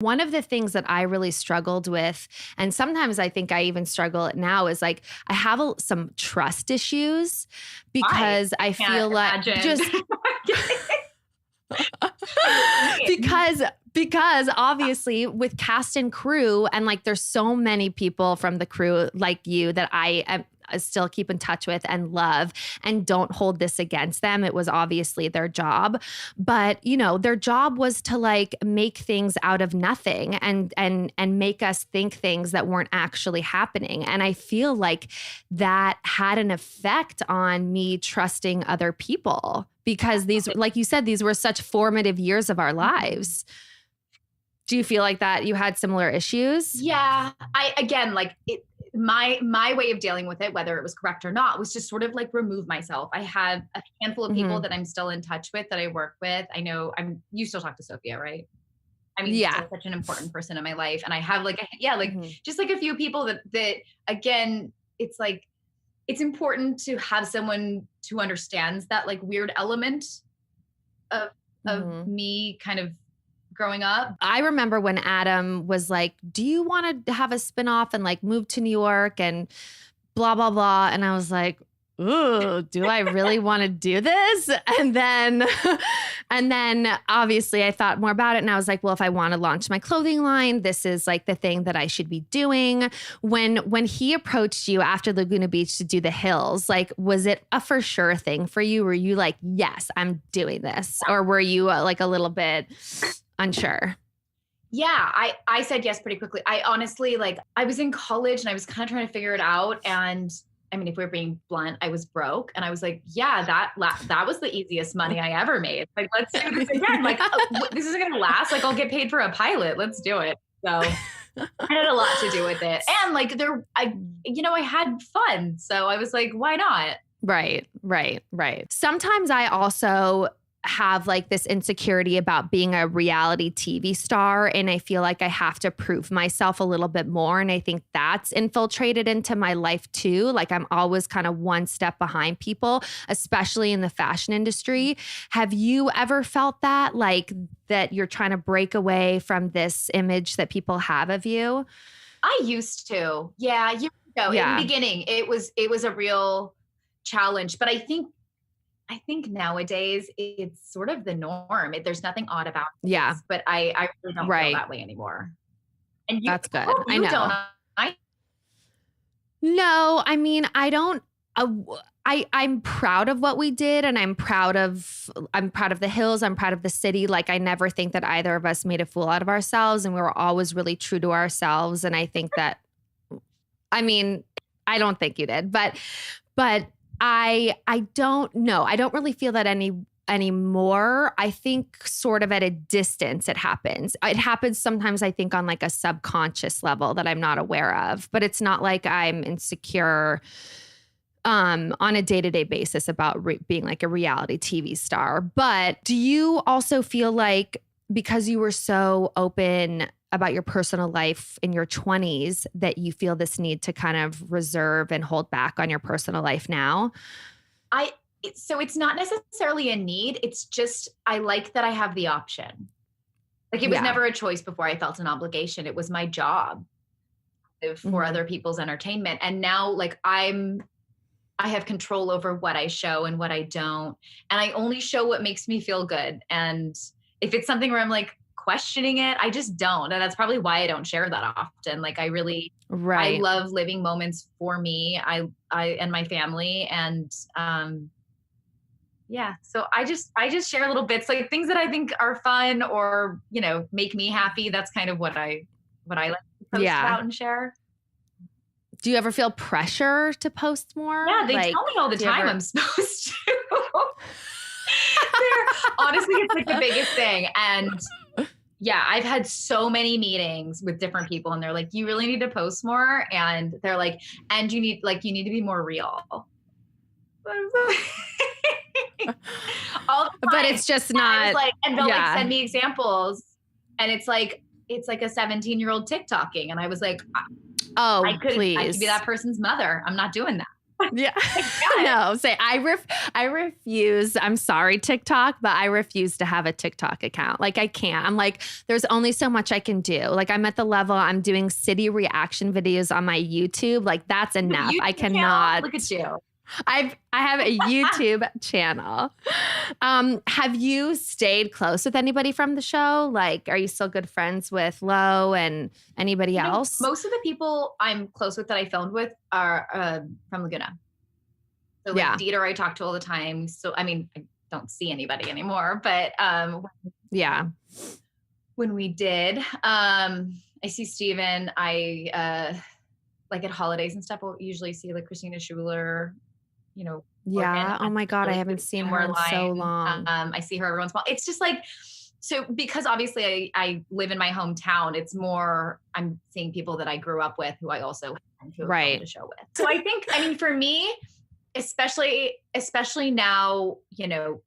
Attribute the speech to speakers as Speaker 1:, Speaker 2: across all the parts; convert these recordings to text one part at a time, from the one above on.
Speaker 1: One of the things that I really struggled with, and sometimes I think I even struggle it now, is like I have some trust issues because I feel like just because obviously with cast and crew, and like there's so many people from the crew like you that I still keep in touch with and love, and don't hold this against them. It was obviously their job, but you know, their job was to like make things out of nothing and make us think things that weren't actually happening. And I feel like that had an effect on me trusting other people, because these, like you said, these were such formative years of our lives. Do you feel like that you had similar issues?
Speaker 2: Yeah. My way of dealing with it, whether it was correct or not, was just sort of like remove myself. I have a handful of people that I'm still in touch with, that I work with. I know you still talk to Sophia, right? I mean,
Speaker 1: yeah,
Speaker 2: she's such an important person in my life. And I have just like a few people that again, it's like, it's important to have someone who understands that like weird element of me kind of growing up.
Speaker 1: I remember when Adam was like, do you want to have a spinoff and like move to New York and blah, blah, blah. And I was like, ooh, do I really want to do this? And then obviously I thought more about it, and I was like, well, if I want to launch my clothing line, this is like the thing that I should be doing. When he approached you after Laguna Beach to do the Hills, like, was it a for sure thing for you? Were you like, yes, I'm doing this? Or were you like a little bit unsure?
Speaker 2: Yeah, I said yes pretty quickly. I honestly, like, I was in college and I was kind of trying to figure it out. And I mean, if we're being blunt, I was broke, and I was like, yeah, that was the easiest money I ever made. Like, let's do this again. Like, this isn't going to last. Like, I'll get paid for a pilot. Let's do it. So I had a lot to do with it. And like I had fun. So I was like, why not?
Speaker 1: Right. Sometimes I also have like this insecurity about being a reality TV star, and I feel like I have to prove myself a little bit more. And I think that's infiltrated into my life too. Like, I'm always kind of one step behind people, especially in the fashion industry. Have you ever felt that, like, that you're trying to break away from this image that people have of you?
Speaker 2: I used to. Yeah, years ago. In the beginning, it was a real challenge, but I think nowadays it's sort of the norm. There's nothing odd about it.
Speaker 1: Yeah.
Speaker 2: But I really don't feel that way anymore. And
Speaker 1: that's good.
Speaker 2: I know. Don't.
Speaker 1: No, I mean, I don't. I'm proud of what we did, and I'm proud of the Hills. I'm proud of the city. Like, I never think that either of us made a fool out of ourselves, and we were always really true to ourselves. And I think that, I mean, I don't think you did, but I don't know. I don't really feel that anymore. I think sort of at a distance it happens. It happens sometimes, I think, on like a subconscious level that I'm not aware of, but it's not like I'm insecure on a day-to-day basis about being like a reality TV star. But do you also feel like, because you were so open about your personal life in your 20s, that you feel this need to kind of reserve and hold back on your personal life now?
Speaker 2: So it's not necessarily a need. It's just, I like that I have the option. Like, it was never a choice before. I felt an obligation. It was my job for other people's entertainment. And now, like, I have control over what I show and what I don't. And I only show what makes me feel good. And if it's something where I'm like questioning it, I just don't. And that's probably why I don't share that often. Like, I really, I love living moments for me, I and my family. And, so I just share little bits, like things that I think are fun or, you know, make me happy. That's kind of what I like to post about and share.
Speaker 1: Do you ever feel pressure to post more?
Speaker 2: Yeah, they tell me all the time I'm supposed to. Honestly, it's like the biggest thing. And yeah, I've had so many meetings with different people, and they're like, you really need to post more. And they're like, and you need to be more real. All the time.
Speaker 1: But it's just not.
Speaker 2: And they'll like send me examples, and it's like a 17-year-old TikToking. And I was like,
Speaker 1: oh,
Speaker 2: I could
Speaker 1: please.
Speaker 2: be that person's mother. I'm not doing that.
Speaker 1: Yeah. No, say I refuse. I'm sorry, TikTok, but I refuse to have a TikTok account. Like I can't. I'm like, there's only so much I can do. Like I'm at the level I'm doing city reaction videos on my YouTube. Like that's enough. I cannot.
Speaker 2: Look at you.
Speaker 1: I have a YouTube channel. Have you stayed close with anybody from the show? Like, are you still good friends with Lo and anybody else?
Speaker 2: Most of the people I'm close with that I filmed with are from Laguna. So like Dieter, I talk to all the time. So, I mean, I don't see anybody anymore, but when we did, I see Steven. I like at holidays and stuff, we'll usually see like Christina Schuler, you know.
Speaker 1: Yeah. Oh my God. I haven't seen her in so long.
Speaker 2: I see her every once in a while. It's just like, so because obviously I live in my hometown, it's more, I'm seeing people that I grew up with who I also went to the show with. So I think, I mean, for me, especially now, you know,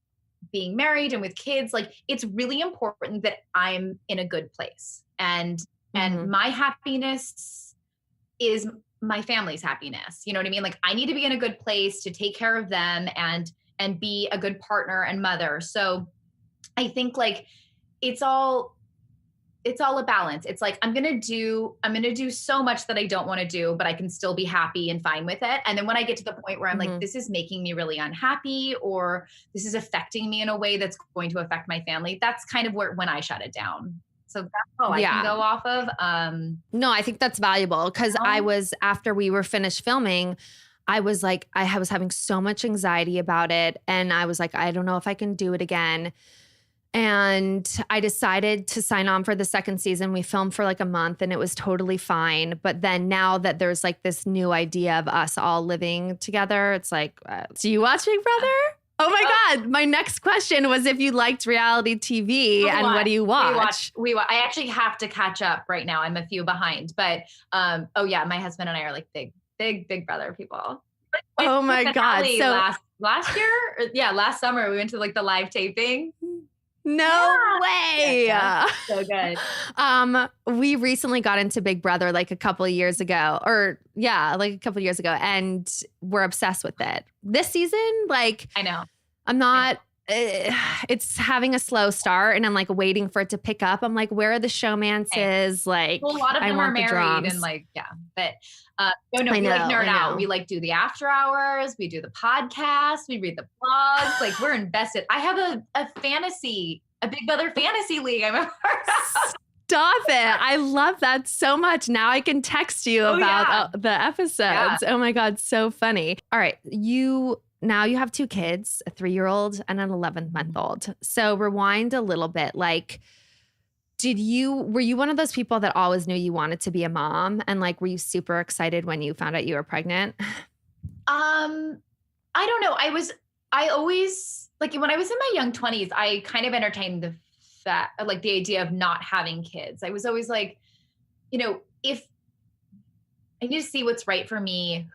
Speaker 2: being married and with kids, like it's really important that I'm in a good place and my happiness is my family's happiness. You know what I mean? Like I need to be in a good place to take care of them and be a good partner and mother. So I think like it's all a balance. It's like, I'm going to do so much that I don't want to do, but I can still be happy and fine with it. And then when I get to the point where I'm like, this is making me really unhappy, or this is affecting me in a way that's going to affect my family, that's kind of when I shut it down. So that's all I can go off of.
Speaker 1: No, I think that's valuable because after we were finished filming, I was like, I was having so much anxiety about it. And I was like, I don't know if I can do it again. And I decided to sign on for the second season. We filmed for like a month and it was totally fine. But then now that there's like this new idea of us all living together, it's like, do you watch Big Brother? Oh my God. My next question was if you liked reality TV and what do you watch?
Speaker 2: We watch. I actually have to catch up right now. I'm a few behind, but my husband and I are like big Brother people.
Speaker 1: Oh my God. So
Speaker 2: last year, last summer we went to like the live taping.
Speaker 1: No way.
Speaker 2: Yeah, so good.
Speaker 1: We recently got into Big Brother like a couple of years ago and we're obsessed with it. This season, like
Speaker 2: I know.
Speaker 1: I'm not it's having a slow start and I'm like waiting for it to pick up. I'm like, where are the showmances? Like
Speaker 2: a lot of them are married and like, but we like nerd out. We like do the after hours. We do the podcast. We read the blogs. Like we're invested. I have a Big Brother fantasy league. I'm a part of.
Speaker 1: Stop it. I love that so much. Now I can text you about the episodes. Yeah. Oh my God. So funny. All right. Now you have two kids, a 3-year-old and an 11-month-old. So rewind a little bit. Like, were you one of those people that always knew you wanted to be a mom? And like, were you super excited when you found out you were pregnant?
Speaker 2: I don't know. I always, like when I was in my young 20s, I kind of entertained the idea of not having kids. I was always like, you know, if I need to see what's right for me,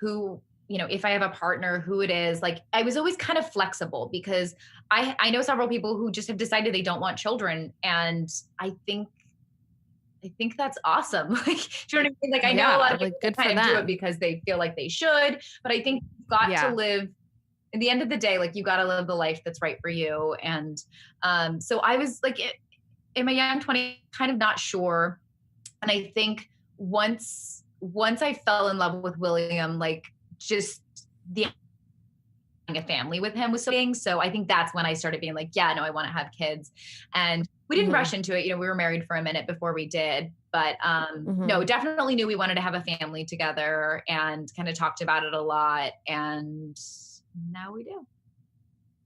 Speaker 2: if I have a partner, who it is, like I was always kind of flexible because I know several people who just have decided they don't want children. And I think that's awesome. Like, do you know what I mean? Like I know a lot of people kind of do it because they feel like they should, but I think you've got to live, in the end of the day, like you got to live the life that's right for you. And so I was like in my young 20s, kind of not sure. And I think once I fell in love with William, like just a family with him was so big. So I think that's when I started being like, yeah, no, I want to have kids. And we didn't rush into it. You know, we were married for a minute before we did, but no, definitely knew we wanted to have a family together and kind of talked about it a lot. And now we do.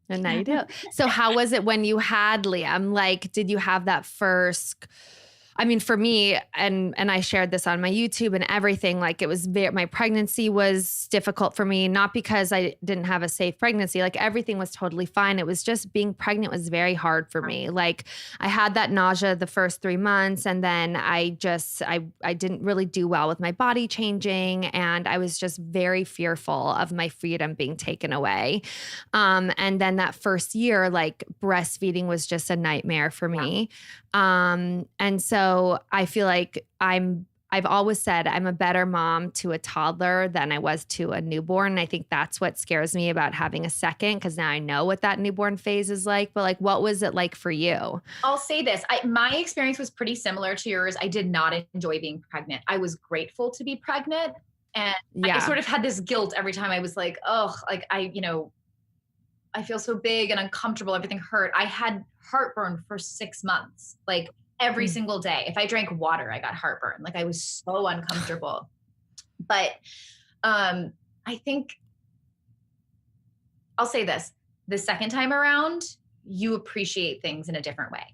Speaker 1: And now you do. So how was it when you had Liam? Like, did you have that first, I mean, for me, and I shared this on my YouTube and everything, like it was my pregnancy was difficult for me, not because I didn't have a safe pregnancy, like everything was totally fine. It was just being pregnant was very hard for me. Like I had that nausea the first 3 months and then I didn't really do well with my body changing. And I was just very fearful of my freedom being taken away. And then that first year, like breastfeeding was just a nightmare for me. And so I feel like I'm I've always said I'm a better mom to a toddler than I was to a newborn. And I think that's what scares me about having a second, because now I know what that newborn phase is like. But like, what was it like for you?
Speaker 2: I'll say this. My experience was pretty similar to yours. I did not enjoy being pregnant. I was grateful to be pregnant. And I
Speaker 1: Yeah.
Speaker 2: sort of had this guilt every time I was like, oh, like I feel so big and uncomfortable. Everything hurt. I had heartburn for 6 months, like every
Speaker 1: Mm.
Speaker 2: single day. If I drank water, I got heartburn. Like I was so uncomfortable. But I think I'll say this, the second time around, you appreciate things in a different way.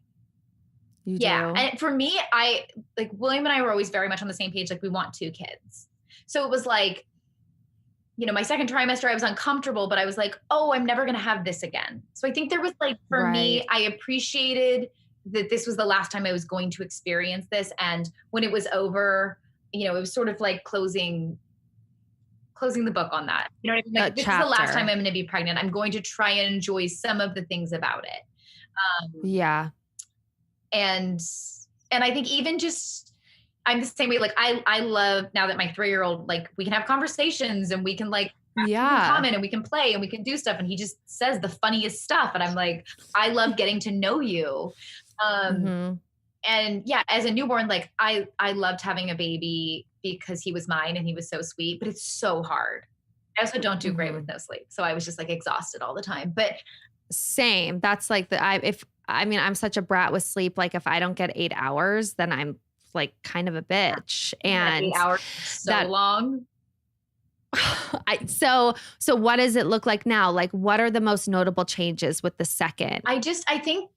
Speaker 1: You
Speaker 2: Yeah.
Speaker 1: do?
Speaker 2: And for me, I like William and I were always very much on the same page. Like we want 2 kids. So it was like, my second trimester, I was uncomfortable, but I was like, oh, I'm never going to have this again. So I think there was like, for me,
Speaker 1: Right.
Speaker 2: I appreciated that this was the last time I was going to experience this. And when it was over, it was sort of like closing the book on that. You know what I mean?
Speaker 1: A
Speaker 2: Like, this is the last time
Speaker 1: chapter.
Speaker 2: I'm going to be pregnant. I'm going to try and enjoy some of the things about it.
Speaker 1: Yeah.
Speaker 2: And I think even just, I'm the same way. Like I love now that my 3-year-old, like we can have conversations and we can like have things in
Speaker 1: Yeah.
Speaker 2: common and we can play and we can do stuff. And he just says the funniest stuff. And I'm like, I love getting to know you.
Speaker 1: Hmm.
Speaker 2: And yeah, as a newborn, like I loved having a baby because he was mine and he was so sweet, but it's so hard. I also don't do great with
Speaker 1: Hmm.
Speaker 2: no sleep. So I was just like exhausted all the time. But
Speaker 1: Same. That's like I'm such a brat with sleep. Like if I don't get 8 hours, then I'm like kind of a bitch.
Speaker 2: that eight
Speaker 1: And
Speaker 2: hours is so
Speaker 1: that
Speaker 2: long.
Speaker 1: so what does it look like now? Like what are the most notable changes with the second?
Speaker 2: I think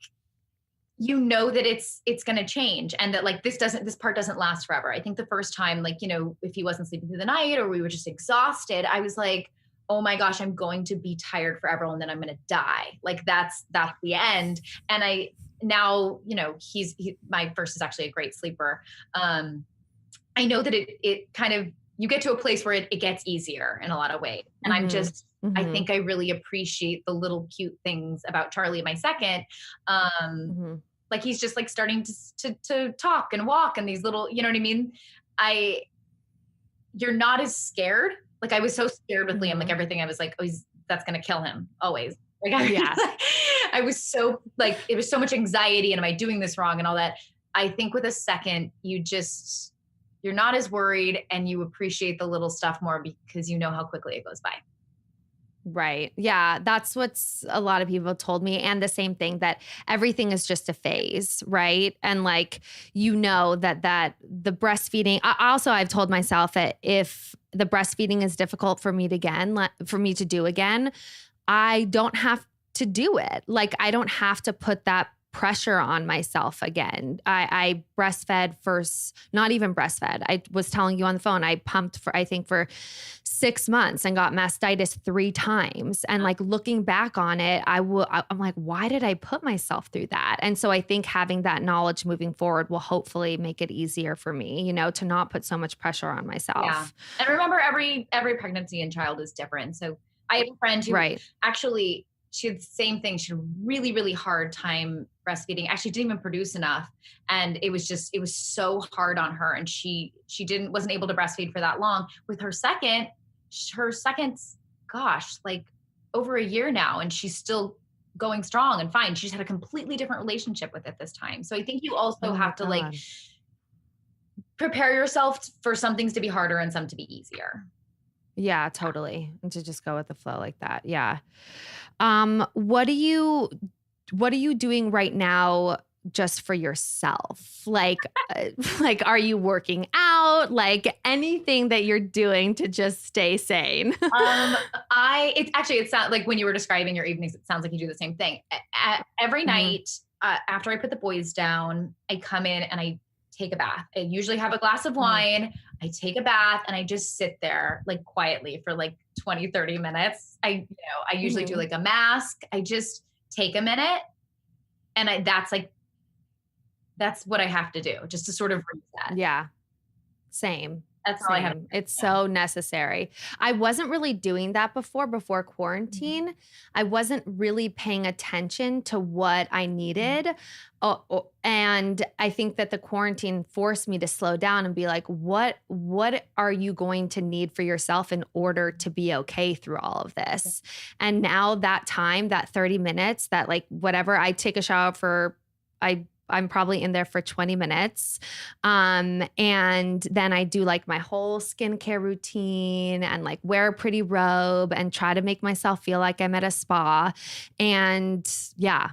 Speaker 2: that it's going to change and that like this part doesn't last forever. I think the first time, like, if he wasn't sleeping through the night or we were just exhausted, I was like, oh my gosh, I'm going to be tired forever and then I'm going to die. Like that's the end. And now, my first is actually a great sleeper. I know that it kind of, you get to a place where it gets easier in a lot of ways. And
Speaker 1: Hmm.
Speaker 2: I
Speaker 1: Hmm.
Speaker 2: think I really appreciate the little cute things about Charlie, my second. Um,
Speaker 1: Hmm.
Speaker 2: like he's just like starting to talk and walk and these little, you know what I mean? I You're not as scared. Like I was so scared with Liam, like
Speaker 1: Hmm.
Speaker 2: everything I was like, oh, that's gonna kill him always. Like
Speaker 1: Yeah.
Speaker 2: I was so like it was so much anxiety and am I doing this wrong and all that. I think with a second, you're not as worried and you appreciate the little stuff more because you know how quickly it goes by.
Speaker 1: Right. Yeah. That's what's a lot of people told me. And the same thing that everything is just a phase. Right. And like, that the breastfeeding, I've told myself that if the breastfeeding is difficult for me to do again, I don't have to do it. Like, I don't have to put that pressure on myself again. I breastfed first, not even breastfed. I was telling you on the phone, I pumped I think for 6 months and got mastitis 3 times. And like looking back on it, I'm like, why did I put myself through that? And so I think having that knowledge moving forward will hopefully make it easier for me, to not put so much pressure on
Speaker 2: Yeah.
Speaker 1: myself.
Speaker 2: And remember every pregnancy and child is different. So I have a friend who
Speaker 1: Right.
Speaker 2: actually she had the same thing. She had a really, really hard time breastfeeding. Actually didn't even produce enough. And it was so hard on her. And she wasn't able to breastfeed for that long. With her second's, gosh, like over a year now. And she's still going strong and fine. She's had a completely different relationship with it this time. So I think you also
Speaker 1: Oh my
Speaker 2: have to like
Speaker 1: God.
Speaker 2: prepare yourself for some things to be harder and some to be easier.
Speaker 1: Yeah, totally. And to just go with the flow like that. Yeah. What are you doing right now just for yourself? Like, like, are you working out? Like anything that you're doing to just stay sane?
Speaker 2: It sounds like when you were describing your evenings, it sounds like you do the same thing. Every
Speaker 1: Mhm.
Speaker 2: night, after I put the boys down, I come in and I take a bath. I usually have a glass of
Speaker 1: Mm.
Speaker 2: wine. I take a bath and I just sit there like quietly for like 20, 30 minutes. I usually do
Speaker 1: Mhm.
Speaker 2: like a mask. I just take a minute and that's what I have to do just to sort of reset.
Speaker 1: Yeah. Same.
Speaker 2: That's all I have.
Speaker 1: It's so necessary. I wasn't really doing that before quarantine. I wasn't really paying attention to what I needed. And I think that the quarantine forced me to slow down and be like, what are you going to need for yourself in order to be okay through all of this? And now that time, that 30 minutes, that like whatever, I take a shower for, I'm probably in there for 20 minutes. And then I do like my whole skincare routine and like wear a pretty robe and try to make myself feel like I'm at a spa. And yeah,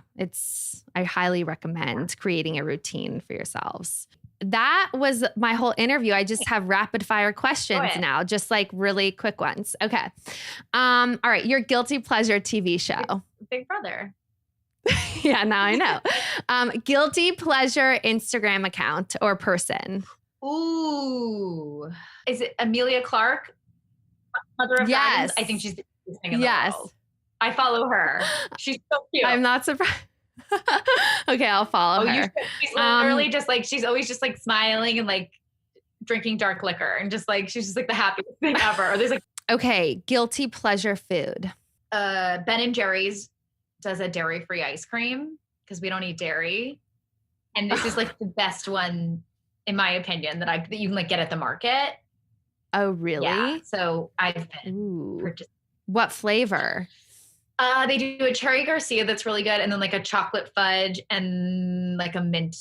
Speaker 1: I highly recommend creating a routine for yourselves. That was my whole interview. I just have rapid fire questions now, just like really quick ones. Okay. All right. Your guilty pleasure TV show.
Speaker 2: Big Brother.
Speaker 1: Yeah, now I know. Guilty pleasure Instagram account or person.
Speaker 2: Ooh. Is it Amelia Clark? Mother of Dragons? I think she's the cutest thing in the world. I follow her. She's so cute.
Speaker 1: I'm not surprised. Okay, I'll follow her.
Speaker 2: She's literally just like, she's always just like smiling and like drinking dark liquor and just like, she's just like the happiest thing ever. Or there's like,
Speaker 1: okay, guilty pleasure food.
Speaker 2: Ben and Jerry's does a dairy-free ice cream because we don't eat dairy. And this is like the best one, in my opinion, that you can like get at the market.
Speaker 1: Oh, really?
Speaker 2: Yeah. So I've been
Speaker 1: What flavor?
Speaker 2: They do a cherry Garcia that's really good, and then like a chocolate fudge and like a mint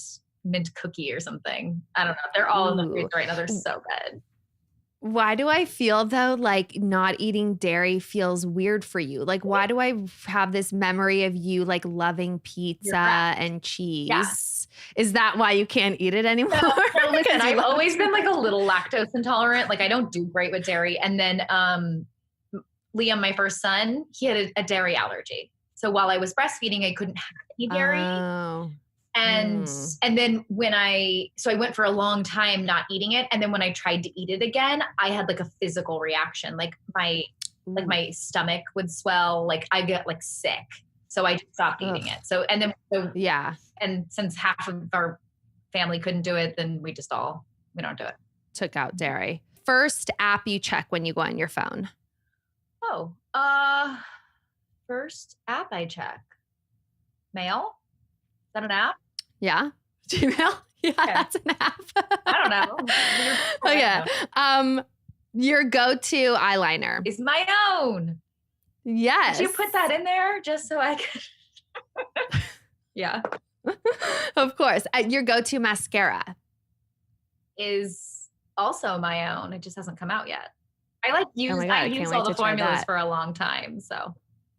Speaker 2: cookie or something. I don't know. They're all in the fridge right now. They're so good.
Speaker 1: Why do I feel though like not eating dairy feels weird for you? Like, why do I have this memory of you like loving pizza and cheese?
Speaker 2: Yeah.
Speaker 1: Is that why you can't eat it anymore?
Speaker 2: No, listen, I've always been like a little lactose intolerant. Like I don't do great with dairy. And then Liam, my first son, he had a dairy allergy. So while I was breastfeeding, I couldn't have any dairy.
Speaker 1: Oh.
Speaker 2: And then I went for a long time not eating it. And then when I tried to eat it again, I had like a physical reaction. Like my stomach would swell. Like I get like sick. So I just stopped eating it. And since half of our family couldn't do it, then we don't do it.
Speaker 1: Took out dairy. First app you check when you go on your phone.
Speaker 2: First app I check. Mail? Is that an app?
Speaker 1: Yeah. Gmail? Yeah, that's an app.
Speaker 2: I don't know.
Speaker 1: Oh, yeah. Your go-to eyeliner.
Speaker 2: Is my own.
Speaker 1: Yes.
Speaker 2: Did you put that in there just so I could? Yeah.
Speaker 1: Of course. Your go-to mascara.
Speaker 2: Is also my own. It just hasn't come out yet. I use all the formulas for a long time. So.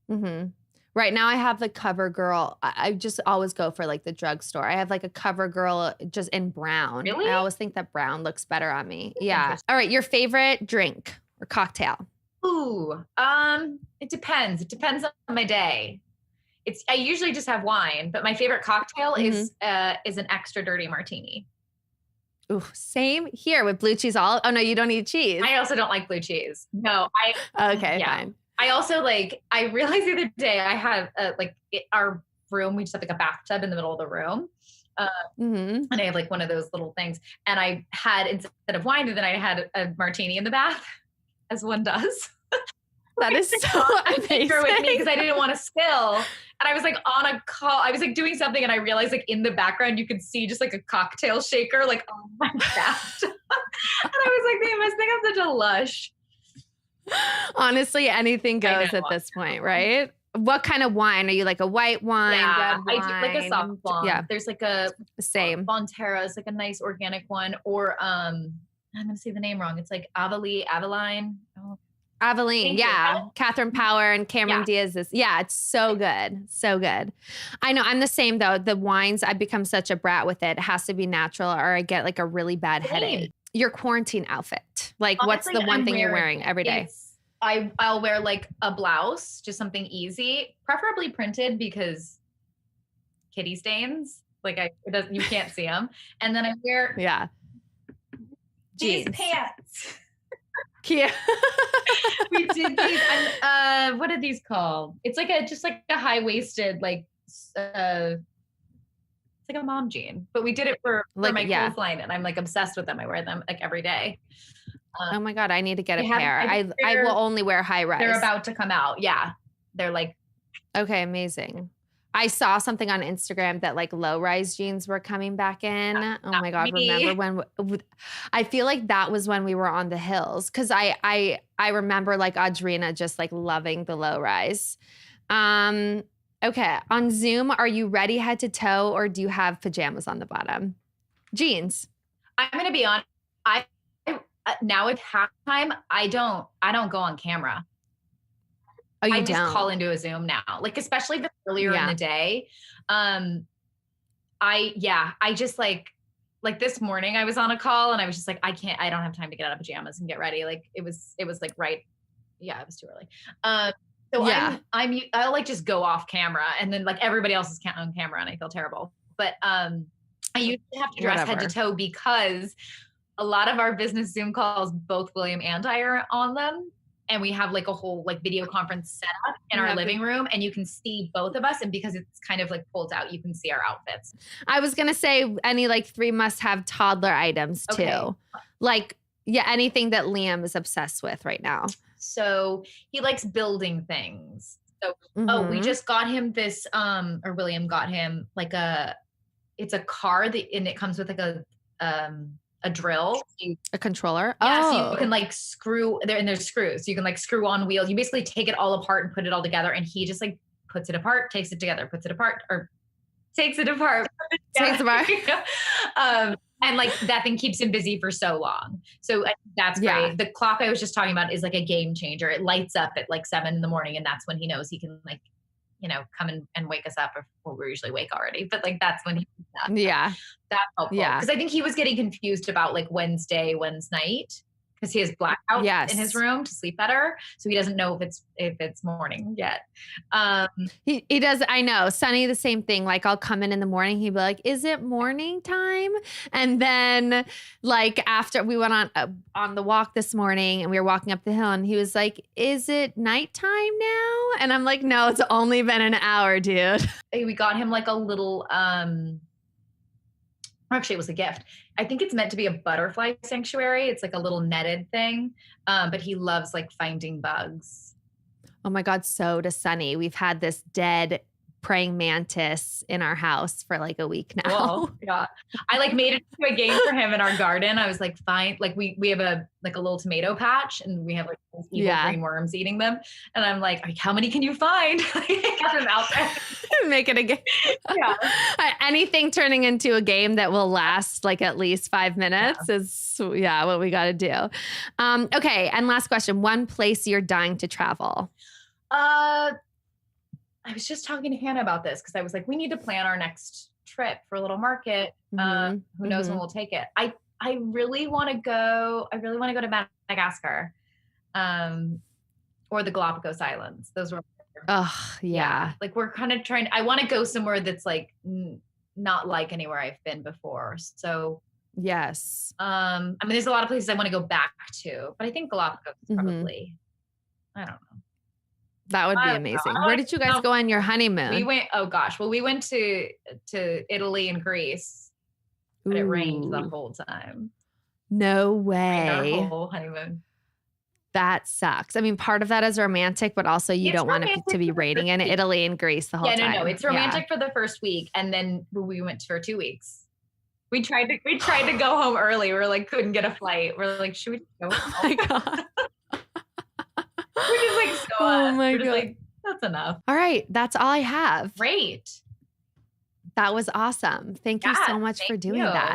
Speaker 1: Mm-hmm. Right now I have the CoverGirl. I just always go for like the drugstore. I have like a CoverGirl just in brown.
Speaker 2: Really?
Speaker 1: I always think that brown looks better on me. Yeah. All right. Your favorite drink or cocktail?
Speaker 2: Ooh, it depends. It depends on my day. I usually just have wine, but my favorite cocktail is an extra dirty martini.
Speaker 1: Ooh, same here with blue cheese. Oh no, you don't eat cheese.
Speaker 2: I also don't like blue cheese. No,
Speaker 1: okay, fine.
Speaker 2: I also I realized the other day I have our room, we just have like a bathtub in the middle of the room. And I have like one of those little things. And I had, instead of wine, then I had a martini in the bath, as one does.
Speaker 1: That is so amazing.
Speaker 2: With me because I didn't want to spill. And I was like on a call. I was like doing something and I realized like in the background, you could see just like a cocktail shaker like on my bath. And I was like, they must think I'm such a lush.
Speaker 1: Honestly, anything goes at this point, right? What kind of wine? Are you like a white wine?
Speaker 2: Yeah,
Speaker 1: red wine?
Speaker 2: I do like a soft blonde. Yeah. There's like a Bonterra. It's like a nice organic one. Or I'm going to say the name wrong. It's like Aveline. Oh.
Speaker 1: Aveline, yeah. Catherine Power and Cameron Diaz it's so good. So good. I know I'm the same though. The wines, I've become such a brat with it. It has to be natural or I get like a really bad headache. Your quarantine outfit. Like honestly, what's the one thing you're wearing every day?
Speaker 2: I'll wear like a blouse, just something easy, preferably printed because kitty stains. You can't see them. And then I wear these pants.
Speaker 1: Cute.
Speaker 2: We did these. What are these called? It's like just a high waisted it's like a mom jean. But we did it for my clothesline, and I'm like obsessed with them. I wear them like every day.
Speaker 1: Oh my God, I need to get a
Speaker 2: They have-
Speaker 1: pair.
Speaker 2: I think
Speaker 1: I will only wear high rise.
Speaker 2: They're about to come out. Yeah. They're like,
Speaker 1: Okay, amazing. I saw something on Instagram that like low rise jeans were coming back in. Oh my God,
Speaker 2: me.
Speaker 1: remember when I feel like that was when we were on the hills, because I remember like Audrina just like loving the low rise. Okay, on Zoom, are you ready head to toe, or do you have pajamas on the bottom? Jeans.
Speaker 2: I'm going to be honest. Now at halftime, I don't go on camera.
Speaker 1: Oh, you
Speaker 2: I
Speaker 1: don't?
Speaker 2: just call into a Zoom now, like, especially if it's earlier in the day. I just like this morning I was on a call and I was just like, I don't have time to get out of pajamas and get ready. Like it was like, right. Yeah, it was too early. So yeah. I'll like just go off camera and then like everybody else is on camera and I feel terrible. But I usually have to dress head to toe because a lot of our business Zoom calls, both William and I are on them. And we have like a whole like video conference set up in our living room and you can see both of us. And because it's kind of like pulled out, you can see our outfits.
Speaker 1: I was going to say any like 3 must-have toddler items too. Okay. Like, yeah, anything that Liam is obsessed with right now.
Speaker 2: So he likes building things. So, we just got him this, or William got him like it's a car and it comes with like a drill.
Speaker 1: A controller?
Speaker 2: Yeah, so you can like screw there and there's screws. So you can like screw on wheels. You basically take it all apart and put it all together. And he just like puts it apart, takes it together, puts it apart, or takes it apart.
Speaker 1: Takes it apart.
Speaker 2: And like that thing keeps him busy for so long. So that's great. Yeah. The clock I was just talking about is like a game changer. It lights up at like 7 a.m. and that's when he knows he can like, come and wake us up. We're usually awake already, but like that's when he wakes up.
Speaker 1: Yeah.
Speaker 2: That's helpful. Yeah. Because I think he was getting confused about like Wednesday night because he has blackouts in his room to sleep better. So he doesn't know if it's morning yet.
Speaker 1: He does. I know. Sunny, the same thing. Like I'll come in the morning. He'd be like, is it morning time? And then like after we went on the walk this morning and we were walking up the hill and he was like, is it nighttime now? And I'm like, no, it's only been an hour, dude.
Speaker 2: We got him like a little, actually it was a gift. I think it's meant to be a butterfly sanctuary. It's like a little netted thing. But he loves like finding bugs.
Speaker 1: Oh my God. So does Sunny. We've had this dead praying mantis in our house for like a week now.
Speaker 2: Whoa, yeah. I like made it to a game for him in our garden. I was like, fine. Like we have a little tomato patch and we have like evil green worms eating them. And I'm like, how many can you find? Get them out there.
Speaker 1: Make it a game. Yeah. Anything turning into a game that will last like at least 5 minutes is what we got to do. Okay. And last question, one place you're dying to travel.
Speaker 2: I was just talking to Hannah about this because I was like, we need to plan our next trip for a little market. Who knows when we'll take it? I really want to go. I really want to go to Madagascar, or the Galapagos Islands. Those were.
Speaker 1: Oh yeah.
Speaker 2: Like we're kind of trying. I want to go somewhere that's like not like anywhere I've been before. So
Speaker 1: yes.
Speaker 2: I mean, there's a lot of places I want to go back to, but I think Galapagos probably. I don't know.
Speaker 1: That would be amazing. Where did you guys go on your honeymoon?
Speaker 2: We went, we went to Italy and Greece, but it rained the whole time.
Speaker 1: No way.
Speaker 2: Our whole honeymoon.
Speaker 1: That sucks. I mean, part of that is romantic, but also you don't want it to be raining in Italy and Greece the whole time.
Speaker 2: No. It's romantic for the first week. And then we went for 2 weeks. We tried to go home early. We were like, couldn't get a flight. We're like, should we go home?
Speaker 1: Oh my God.
Speaker 2: We're just like, so
Speaker 1: oh my God.
Speaker 2: Like, that's enough.
Speaker 1: All right. That's all I have.
Speaker 2: Great.
Speaker 1: That was awesome. Thank you so much for doing that.